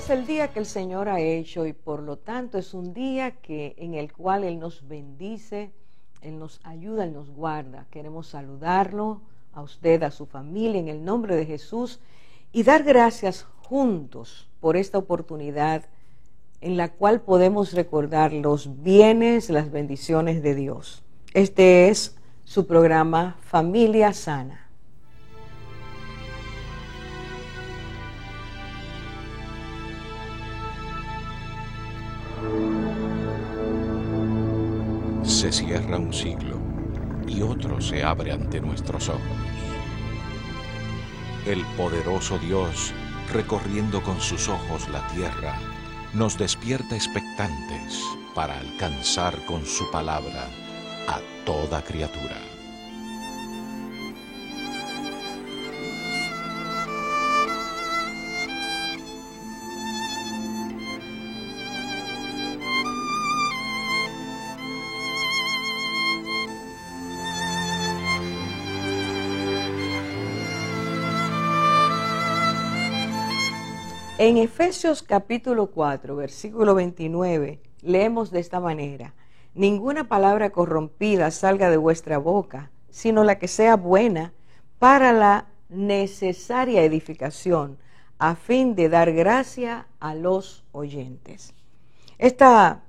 es el día que el Señor ha hecho y por lo tanto es un día en el cual Él nos bendice, Él nos ayuda, Él nos guarda. Queremos saludarlo a usted, a su familia, en el nombre de Jesús y dar gracias juntos por esta oportunidad en la cual podemos recordar los bienes, las bendiciones de Dios. Este es su programa Familia Sana. Se cierra un siglo y otro se abre ante nuestros ojos. El poderoso Dios, recorriendo con sus ojos la tierra, nos despierta expectantes para alcanzar con su palabra a toda criatura. En Efesios capítulo 4, versículo 29, leemos de esta manera: ninguna palabra corrompida salga de vuestra boca, sino la que sea buena para la necesaria edificación, a fin de dar gracia a los oyentes. Esta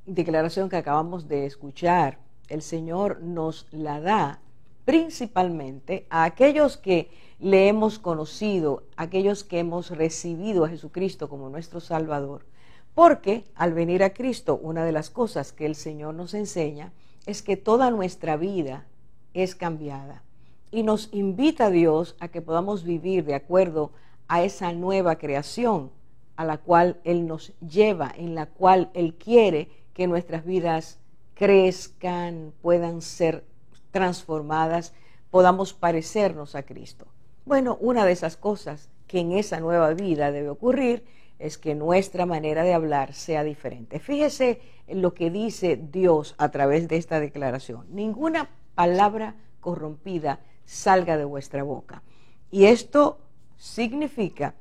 declaración que acabamos de escuchar, el Señor nos la da principalmente a aquellos que le hemos conocido, aquellos que hemos recibido a Jesucristo como nuestro Salvador, porque al venir a Cristo, una de las cosas que el Señor nos enseña es que toda nuestra vida es cambiada y nos invita a Dios a que podamos vivir de acuerdo a esa nueva creación a la cual Él nos lleva, en la cual Él quiere que nuestras vidas crezcan, puedan ser transformadas, podamos parecernos a Cristo. Bueno, una de esas cosas que en esa nueva vida debe ocurrir es que nuestra manera de hablar sea diferente. Fíjese en lo que dice Dios a través de esta declaración: ninguna palabra corrompida salga de vuestra boca. Y esto significa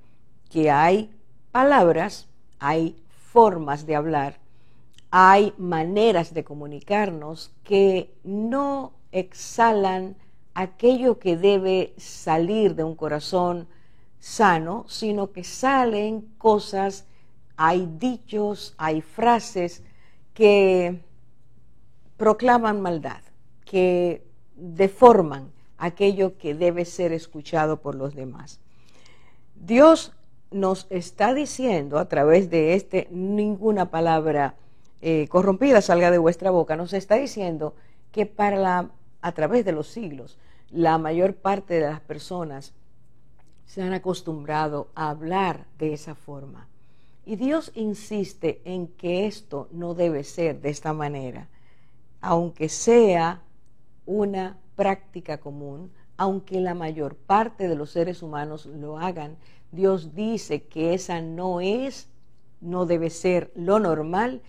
que hay palabras, hay formas de hablar, hay maneras de comunicarnos que no exhalan aquello que debe salir de un corazón sano, sino que salen cosas, hay dichos, hay frases que proclaman maldad, que deforman aquello que debe ser escuchado por los demás. Dios nos está diciendo a través de ninguna palabra corrompida salga de vuestra boca, nos está diciendo que a través de los siglos, la mayor parte de las personas se han acostumbrado a hablar de esa forma. Y Dios insiste en que esto no debe ser de esta manera, aunque sea una práctica común, aunque la mayor parte de los seres humanos lo hagan. Dios dice que esa no debe ser lo normal,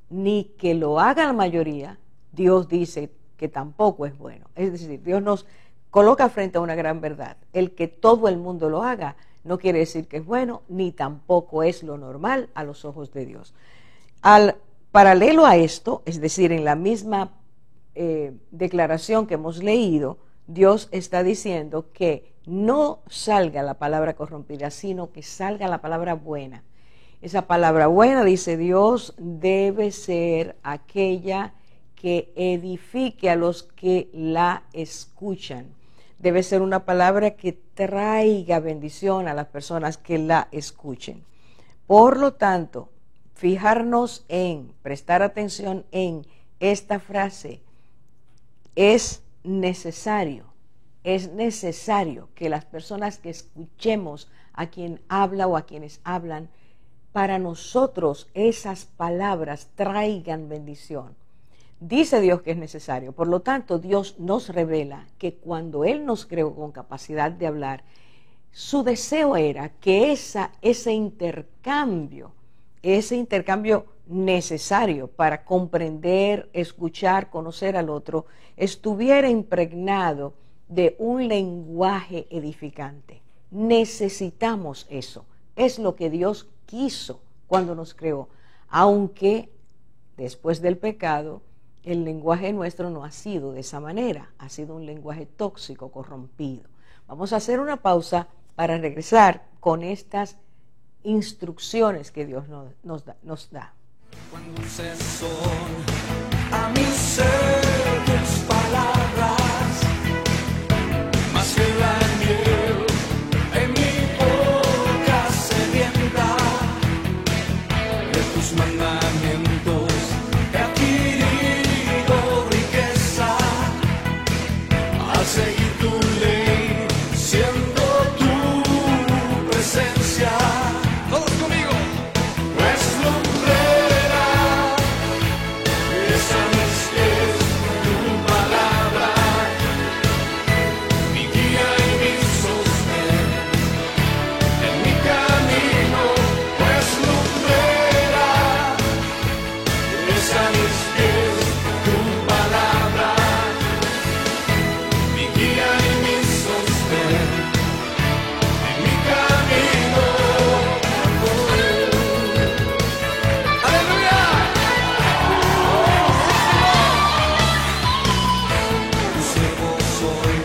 ni que lo haga la mayoría. Dios dice que tampoco es bueno. Es decir, Dios nos coloca frente a una gran verdad. El que todo el mundo lo haga no quiere decir que es bueno, ni tampoco es lo normal a los ojos de Dios. Paralelo a esto, es decir, en la misma declaración que hemos leído, Dios está diciendo que no salga la palabra corrompida, sino que salga la palabra buena. Esa palabra buena, dice Dios, debe ser aquella que edifique a los que la escuchan. Debe ser una palabra que traiga bendición a las personas que la escuchen. Por lo tanto, prestar atención en esta frase, es necesario que las personas que escuchemos a quien habla o a quienes hablan, para nosotros esas palabras traigan bendición. Dice Dios que es necesario. Por lo tanto, Dios nos revela que cuando Él nos creó con capacidad de hablar, su deseo era que ese intercambio necesario para comprender, escuchar, conocer al otro, estuviera impregnado de un lenguaje edificante. Necesitamos eso. es lo que Dios quiso cuando nos creó, aunque después del pecado el lenguaje nuestro no ha sido de esa manera, ha sido un lenguaje tóxico, corrompido. Vamos a hacer una pausa para regresar con estas instrucciones que Dios nos da. Cuando se son a mi ser tus palabras, más que la miel en mi boca sedienta, de tus mandamientos he adquirido riqueza, al seguir tu ley, siendo tu presencia. Todos conmigo. Pues lumbrera es a mis pies tu palabra, mi guía y mi sostén en mi camino. Pues lumbrera es a mis pies tu palabra, mi guía y mi sostén en mi camino. ¡Aleluya! Tu siervo soy,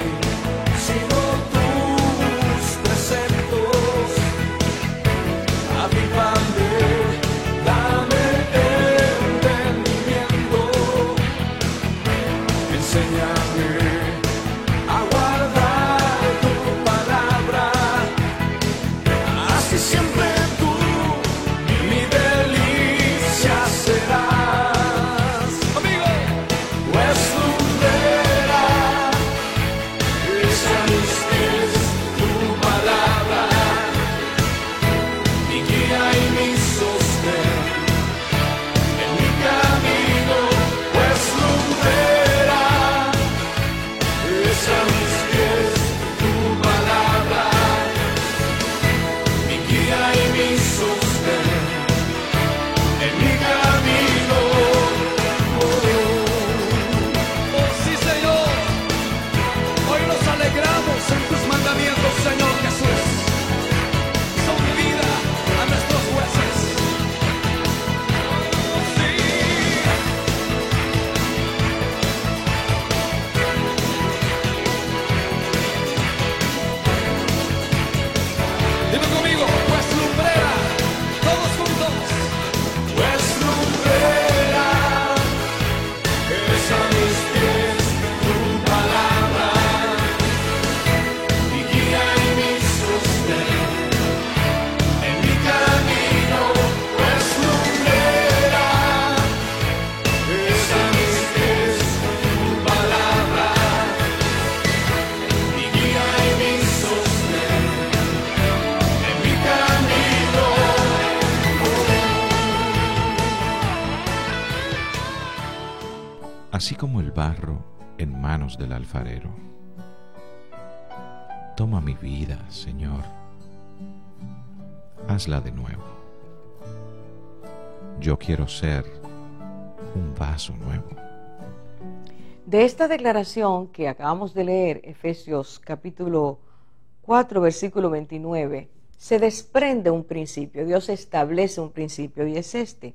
sigo tus preceptos, avívame, dame entendimiento, enséñame a guardar tu palabra, así siempre tú mi delicia serás. Amigo, pues lumbrera es a mis pies tu palabra, mi guía y mi sostén en mi camino. Pues lumbrera es a mis pies tu palabra, mi guía y mi sostén en mi camino. Oh sí, Señor, hoy nos alegramos en tus mandamientos, Señor Jesús. Son vida a nuestros huesos. Oh, sí. Dime conmigo, pues lumbrera, todos juntos. Pues lumbrera es a mis pies tu palabra, mi guía y mi sostén en mi camino. Pues lumbrera es a mis pies tu palabra, mi guía y mi sostén en mi camino. Así como el barro en manos del alfarero. Toma mi vida, Señor. Hazla de nuevo. Yo quiero ser un vaso nuevo. De esta declaración que acabamos de leer, Efesios capítulo 4, versículo 29, se desprende un principio. Dios establece un principio y es este: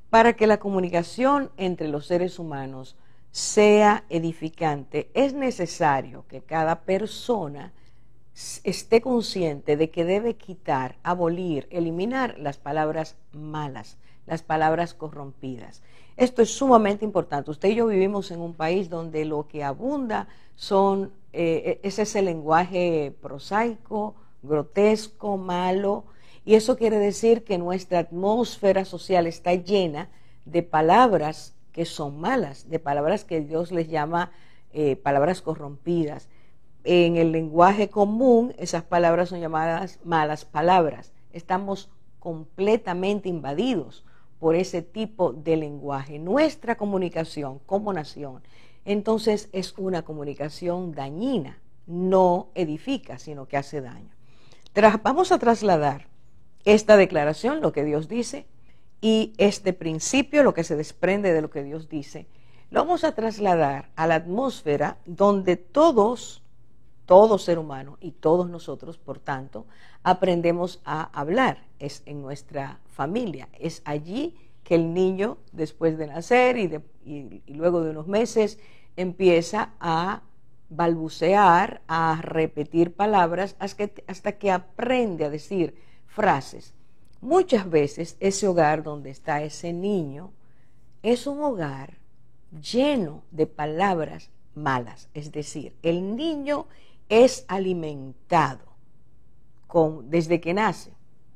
para que la comunicación entre los seres humanos sea edificante, es necesario que cada persona esté consciente de que debe quitar, abolir, eliminar las palabras malas, las palabras corrompidas. Esto es sumamente importante. Usted y yo vivimos en un país donde lo que abunda es ese lenguaje prosaico, grotesco, malo, y eso quiere decir que nuestra atmósfera social está llena de palabras que son malas, de palabras que Dios les llama palabras corrompidas. En el lenguaje común, esas palabras son llamadas malas palabras. Estamos completamente invadidos por ese tipo de lenguaje. Nuestra comunicación como nación, entonces, es una comunicación dañina, no edifica, sino que hace daño. Vamos a trasladar esta declaración, lo que Dios dice, y este principio, lo que se desprende de lo que Dios dice, lo vamos a trasladar a la atmósfera donde todos todo ser humano y todos nosotros, por tanto, aprendemos a hablar. Es en nuestra familia. Es allí que el niño, después de nacer y luego de unos meses, empieza a balbucear, a repetir palabras hasta que aprende a decir frases. Muchas veces ese hogar donde está ese niño es un hogar lleno de palabras malas. Es decir, el niño es alimentado desde que nace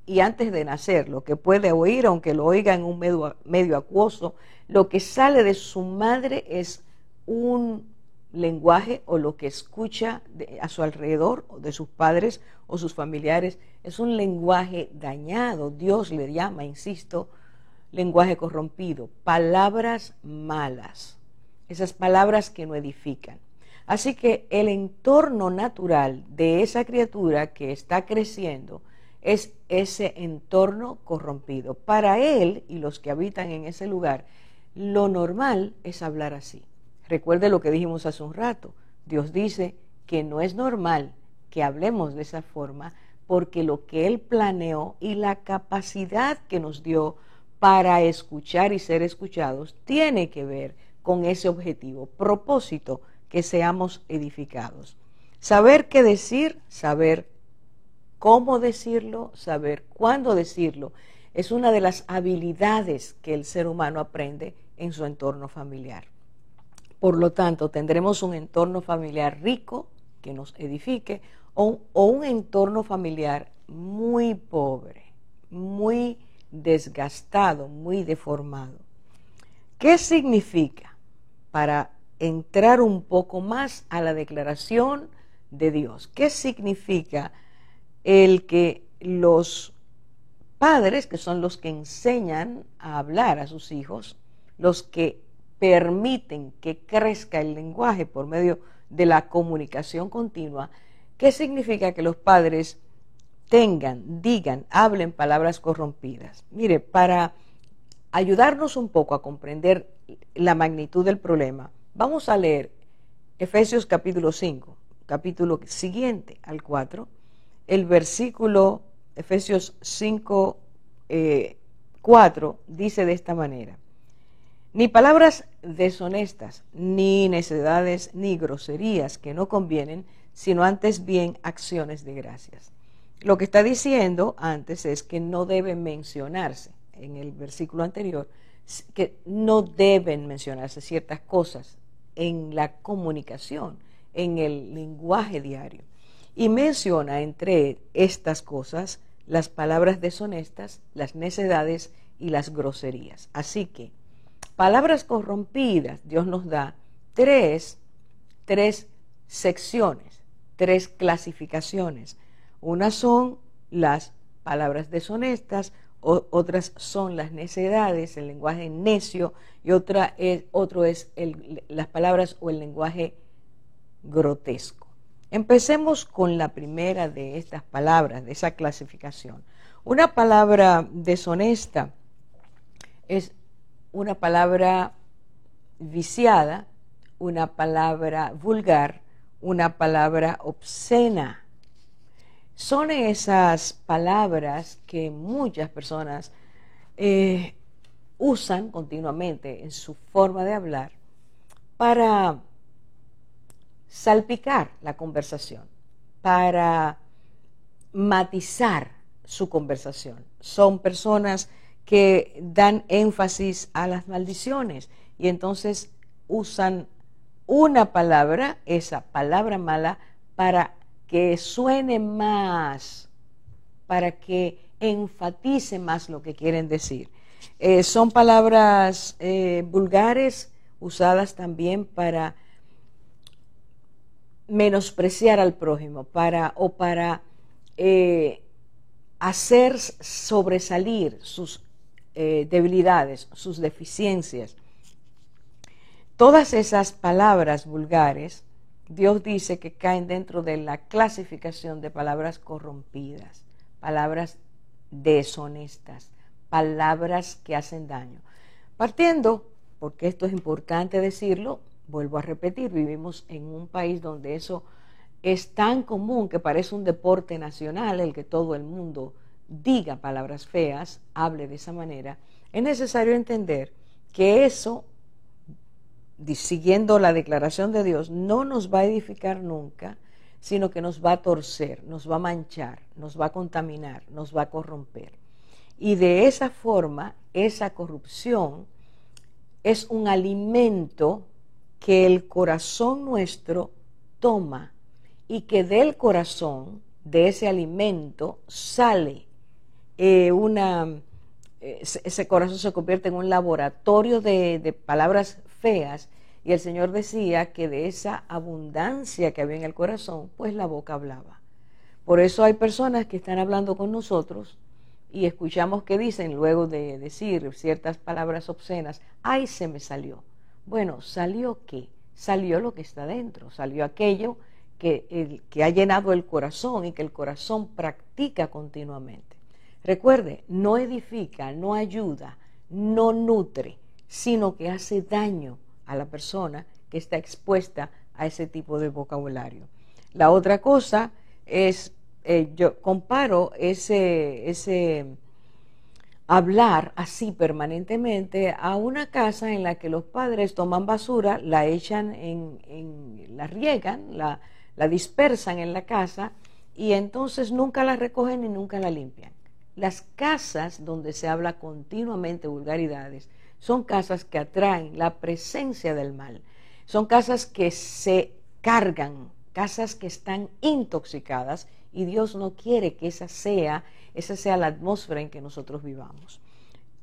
y antes de nacer, lo que puede oír, aunque lo oiga en un medio acuoso, lo que sale de su madre es un lenguaje, o lo que escucha a su alrededor, o de sus padres o sus familiares, es un lenguaje dañado. Dios le llama, insisto, lenguaje corrompido, palabras malas, esas palabras que no edifican. Así que el entorno natural de esa criatura que está creciendo es ese entorno corrompido. Para él y los que habitan en ese lugar, lo normal es hablar así. Recuerde lo que dijimos hace un rato. Dios dice que no es normal que hablemos de esa forma, porque lo que Él planeó y la capacidad que nos dio para escuchar y ser escuchados tiene que ver con ese objetivo, propósito, que seamos edificados. Saber qué decir, saber cómo decirlo, saber cuándo decirlo, es una de las habilidades que el ser humano aprende en su entorno familiar. Por lo tanto, tendremos un entorno familiar rico que nos edifique o un entorno familiar muy pobre, muy desgastado, muy deformado. ¿Qué significa? Para entrar un poco más a la declaración de Dios. ¿Qué significa el que los padres, que son los que enseñan a hablar a sus hijos, los que permiten que crezca el lenguaje por medio de la comunicación continua, qué significa que los padres digan, hablen palabras corrompidas? Mire, para ayudarnos un poco a comprender la magnitud del problema, vamos a leer Efesios capítulo 5, capítulo siguiente al 4, el versículo Efesios 5, 4, dice de esta manera: ni palabras deshonestas, ni necedades, ni groserías que no convienen, sino antes bien acciones de gracias. Lo que está diciendo antes es que no deben mencionarse, en el versículo anterior, que no deben mencionarse ciertas cosas en la comunicación, en el lenguaje diario. Y menciona entre estas cosas las palabras deshonestas, las necedades y las groserías. Así que palabras corrompidas, Dios nos da tres secciones, tres clasificaciones. Unas son las palabras deshonestas, otras son las necedades, el lenguaje necio, y otro es las palabras o el lenguaje grotesco. Empecemos con la primera de estas palabras, de esa clasificación. Una palabra deshonesta es una palabra viciada, una palabra vulgar, una palabra obscena. Son esas palabras que muchas personas usan continuamente en su forma de hablar para salpicar la conversación, para matizar su conversación. Son personas que dan énfasis a las maldiciones y entonces usan una palabra, esa palabra mala, para que suene más, para que enfatice más lo que quieren decir. Son palabras vulgares, usadas también para menospreciar al prójimo, para hacer sobresalir sus debilidades, sus deficiencias. Todas esas palabras vulgares, Dios dice que caen dentro de la clasificación de palabras corrompidas, palabras deshonestas, palabras que hacen daño. Partiendo, porque esto es importante decirlo, vuelvo a repetir, vivimos en un país donde eso es tan común que parece un deporte nacional el que todo el mundo diga palabras feas, hable de esa manera, es necesario entender que eso, siguiendo la declaración de Dios, no nos va a edificar nunca, sino que nos va a torcer, nos va a manchar, nos va a contaminar, nos va a corromper. Y de esa forma, esa corrupción es un alimento que el corazón nuestro toma y que del corazón, de ese alimento, sale ese corazón se convierte en un laboratorio de palabras feas, y el Señor decía que de esa abundancia que había en el corazón, pues la boca hablaba. Por eso hay personas que están hablando con nosotros y escuchamos que dicen, luego de decir ciertas palabras obscenas, ¡ay, se me salió! Bueno, ¿salió qué? Salió lo que está dentro, salió aquello que ha llenado el corazón y que el corazón practica continuamente. Recuerde, no edifica, no ayuda, no nutre, sino que hace daño a la persona que está expuesta a ese tipo de vocabulario. La otra cosa es, yo comparo ese hablar así permanentemente a una casa en la que los padres toman basura, la echan la riegan, la dispersan en la casa y entonces nunca la recogen y nunca la limpian. Las casas donde se habla continuamente vulgaridades son casas que atraen la presencia del mal, son casas que se cargan, casas que están intoxicadas, y Dios no quiere que esa sea la atmósfera en que nosotros vivamos.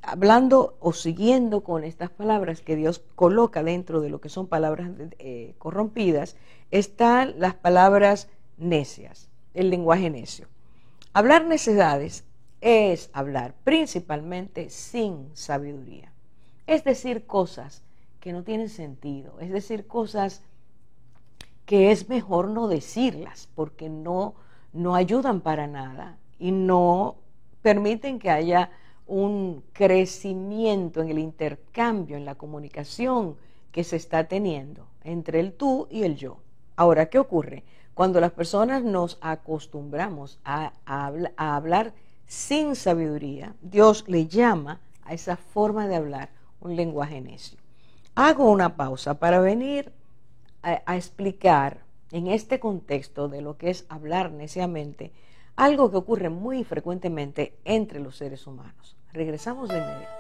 Hablando o siguiendo con estas palabras que Dios coloca dentro de lo que son palabras corrompidas, están las palabras necias, el lenguaje necio. Hablar necedades es hablar principalmente sin sabiduría. Es decir, cosas que no tienen sentido, es decir, cosas que es mejor no decirlas porque no ayudan para nada y no permiten que haya un crecimiento en el intercambio, en la comunicación que se está teniendo entre el tú y el yo. Ahora, ¿qué ocurre? Cuando las personas nos acostumbramos a hablar sin sabiduría, Dios le llama a esa forma de hablar un lenguaje necio. Hago una pausa para venir a explicar en este contexto de lo que es hablar neciamente, algo que ocurre muy frecuentemente entre los seres humanos. Regresamos de inmediato.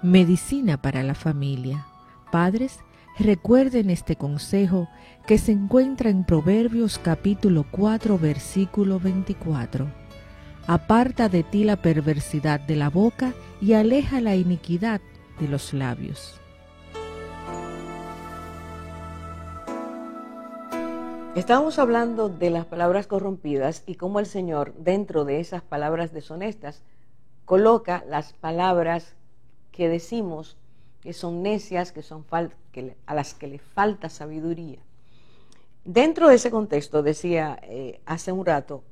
Medicina para la familia. Padres, recuerden este consejo que se encuentra en Proverbios capítulo 4, versículo 24. Aparta de ti la perversidad de la boca y aleja la iniquidad de los labios. Estamos hablando de las palabras corrompidas y cómo el Señor, dentro de esas palabras deshonestas, coloca las palabras que decimos que son necias, a las que le falta sabiduría. Dentro de ese contexto, decía hace un rato,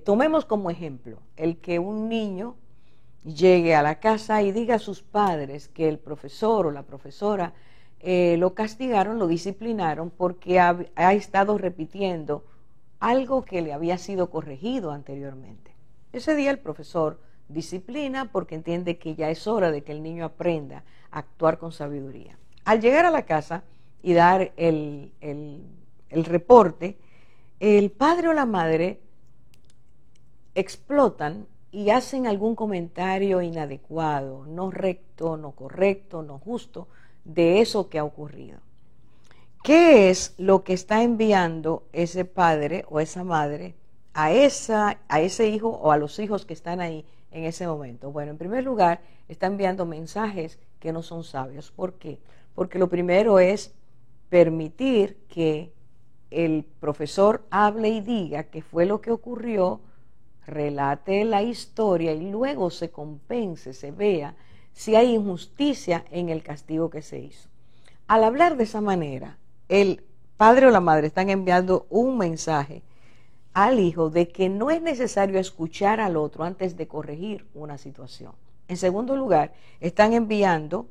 tomemos como ejemplo el que un niño llegue a la casa y diga a sus padres que el profesor o la profesora lo castigaron, lo disciplinaron porque ha estado repitiendo algo que le había sido corregido anteriormente. Ese día el profesor disciplina porque entiende que ya es hora de que el niño aprenda a actuar con sabiduría. Al llegar a la casa y dar el reporte, el padre o la madre explotan y hacen algún comentario inadecuado, no recto, no correcto, no justo, de eso que ha ocurrido. ¿Qué es lo que está enviando ese padre o esa madre a ese hijo o a los hijos que están ahí en ese momento? Bueno, en primer lugar, está enviando mensajes que no son sabios. ¿Por qué? Porque lo primero es permitir que el profesor hable y diga qué fue lo que ocurrió, relate la historia y luego se compense, se vea si hay injusticia en el castigo que se hizo. Al hablar de esa manera, el padre o la madre están enviando un mensaje al hijo de que no es necesario escuchar al otro antes de corregir una situación. En segundo lugar, están enviando,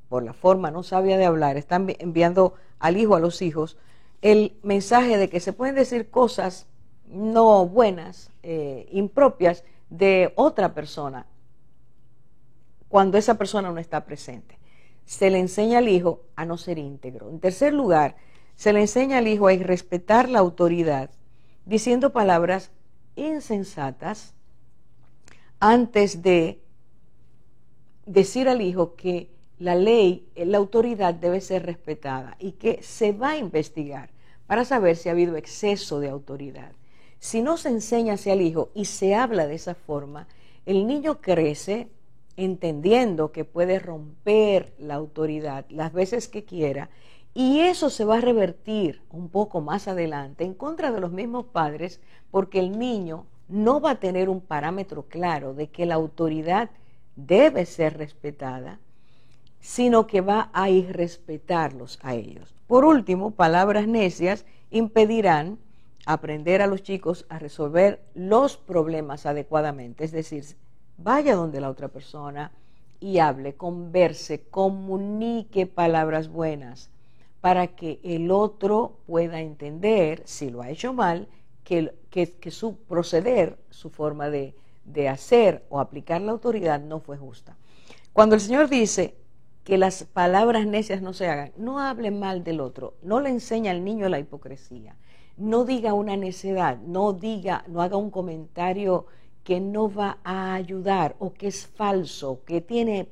por la forma no sabia de hablar, están enviando al hijo, a los hijos, el mensaje de que se pueden decir cosas no buenas, impropias de otra persona, cuando esa persona no está presente. Se le enseña al hijo a no ser íntegro. En tercer lugar, se le enseña al hijo a irrespetar la autoridad, diciendo palabras insensatas antes de decir al hijo que la ley, la autoridad debe ser respetada y que se va a investigar para saber si ha habido exceso de autoridad. Si no se enseña hacia el hijo y se habla de esa forma, el niño crece entendiendo que puede romper la autoridad las veces que quiera, y eso se va a revertir un poco más adelante en contra de los mismos padres, porque el niño no va a tener un parámetro claro de que la autoridad debe ser respetada, sino que va a irrespetarlos a ellos. Por último, palabras necias impedirán aprender a los chicos a resolver los problemas adecuadamente, es decir, vaya donde la otra persona y hable, converse, comunique palabras buenas para que el otro pueda entender, si lo ha hecho mal, que su proceder, su forma de hacer o aplicar la autoridad no fue justa. Cuando el Señor dice que las palabras necias no se hagan, no hable mal del otro, no le enseña al niño la hipocresía, no diga una necedad, no haga un comentario que no va a ayudar, o que es falso, que tiene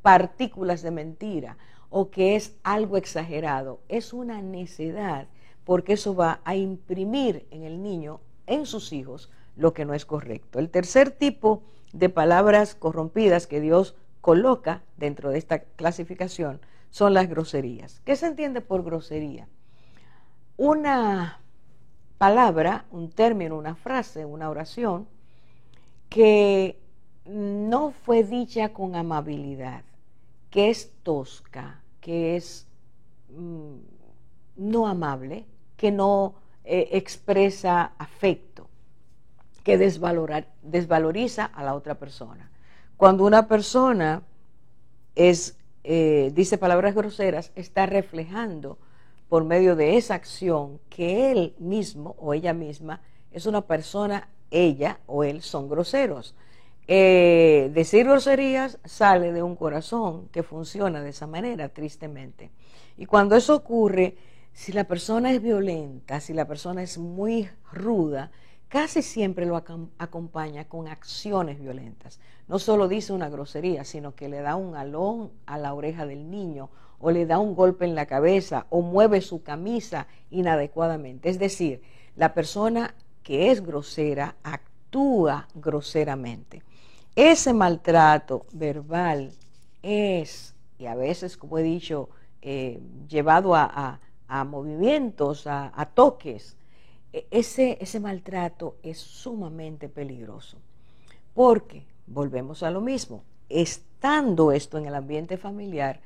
partículas de mentira, o que es algo exagerado. Es una necedad, porque eso va a imprimir en el niño, en sus hijos, lo que no es correcto. El tercer tipo de palabras corrompidas que Dios coloca dentro de esta clasificación son las groserías. ¿Qué se entiende por grosería? Una palabra, un término, una frase, una oración que no fue dicha con amabilidad, que es tosca, que es no amable, que no expresa afecto, que desvaloriza a la otra persona. Cuando una persona dice palabras groseras, está reflejando por medio de esa acción que él mismo o ella misma es una persona, ella o él son groseros. Decir groserías sale de un corazón que funciona de esa manera, tristemente. Y cuando eso ocurre, si la persona es violenta, si la persona es muy ruda, casi siempre lo acompaña con acciones violentas. No solo dice una grosería, sino que le da un alón a la oreja del niño, o le da un golpe en la cabeza, o mueve su camisa inadecuadamente. Es decir, la persona que es grosera actúa groseramente. Ese maltrato verbal es, y a veces, como he dicho, llevado a movimientos, a toques. Ese maltrato es sumamente peligroso, porque, volvemos a lo mismo, estando esto en el ambiente familiar,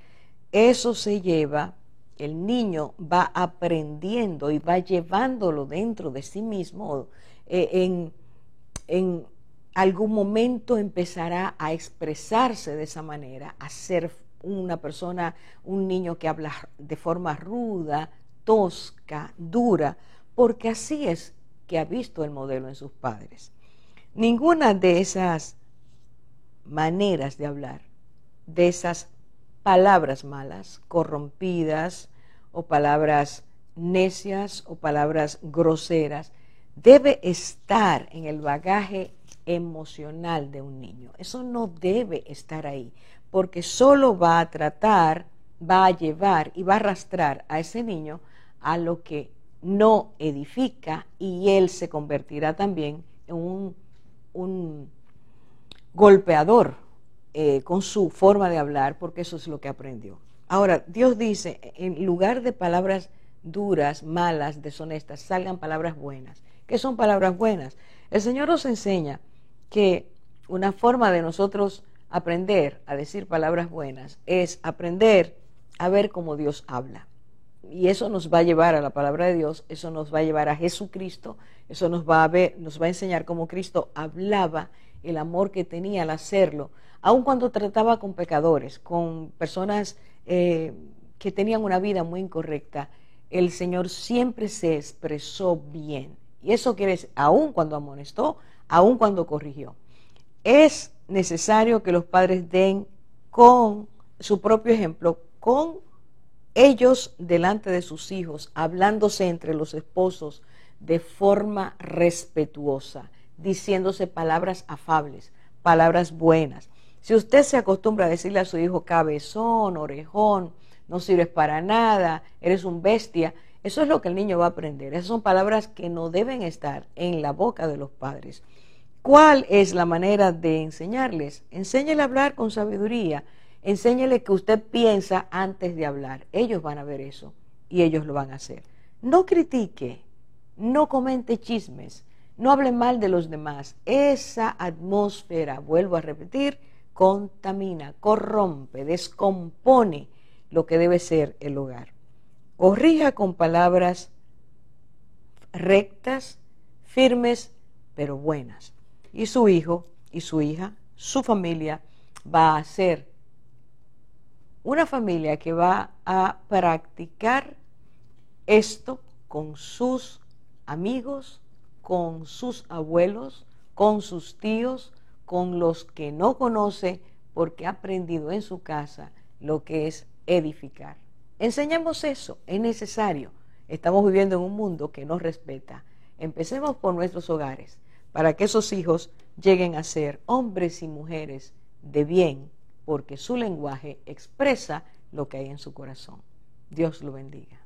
eso se lleva, el niño va aprendiendo y va llevándolo dentro de sí mismo. En algún momento empezará a expresarse de esa manera, a ser una persona, un niño que habla de forma ruda, tosca, dura, porque así es que ha visto el modelo en sus padres. Ninguna de esas maneras de hablar, de esas palabras malas, corrompidas, o palabras necias, o palabras groseras, debe estar en el bagaje emocional de un niño. Eso no debe estar ahí, porque solo va a tratar, va a llevar y va a arrastrar a ese niño a lo que no edifica, y él se convertirá también en un golpeador con su forma de hablar, porque eso es lo que aprendió. Ahora, Dios dice, en lugar de palabras duras, malas, deshonestas, salgan palabras buenas. ¿Qué son palabras buenas? El Señor nos enseña que una forma de nosotros aprender a decir palabras buenas es aprender a ver cómo Dios habla. y eso nos va a llevar a la palabra de Dios, eso nos va a llevar a Jesucristo, eso nos va a enseñar cómo Cristo hablaba, el amor que tenía al hacerlo, aun cuando trataba con pecadores, con personas que tenían una vida muy incorrecta. El Señor siempre se expresó bien, y eso quiere decir, aun cuando amonestó, aun cuando corrigió. Es necesario que los padres den con su propio ejemplo, con ellos delante de sus hijos, hablándose entre los esposos de forma respetuosa, diciéndose palabras afables, palabras buenas. Si usted se acostumbra a decirle a su hijo cabezón, orejón, no sirves para nada, eres un bestia, eso es lo que el niño va a aprender. Esas son palabras que no deben estar en la boca de los padres. ¿Cuál es la manera de enseñarles? Enséñele a hablar con sabiduría. Enséñele que usted piensa antes de hablar. Ellos van a ver eso y ellos lo van a hacer. No critique, no comente chismes, no hable mal de los demás. Esa atmósfera, vuelvo a repetir, contamina, corrompe, descompone lo que debe ser el hogar. Corrija con palabras rectas, firmes, pero buenas. Y su hijo y su hija, su familia, va a ser una familia que va a practicar esto con sus amigos, con sus abuelos, con sus tíos, con los que no conoce, porque ha aprendido en su casa lo que es edificar. Enseñemos eso, es necesario. Estamos viviendo en un mundo que nos respeta. Empecemos por nuestros hogares, para que esos hijos lleguen a ser hombres y mujeres de bien, porque su lenguaje expresa lo que hay en su corazón. Dios lo bendiga.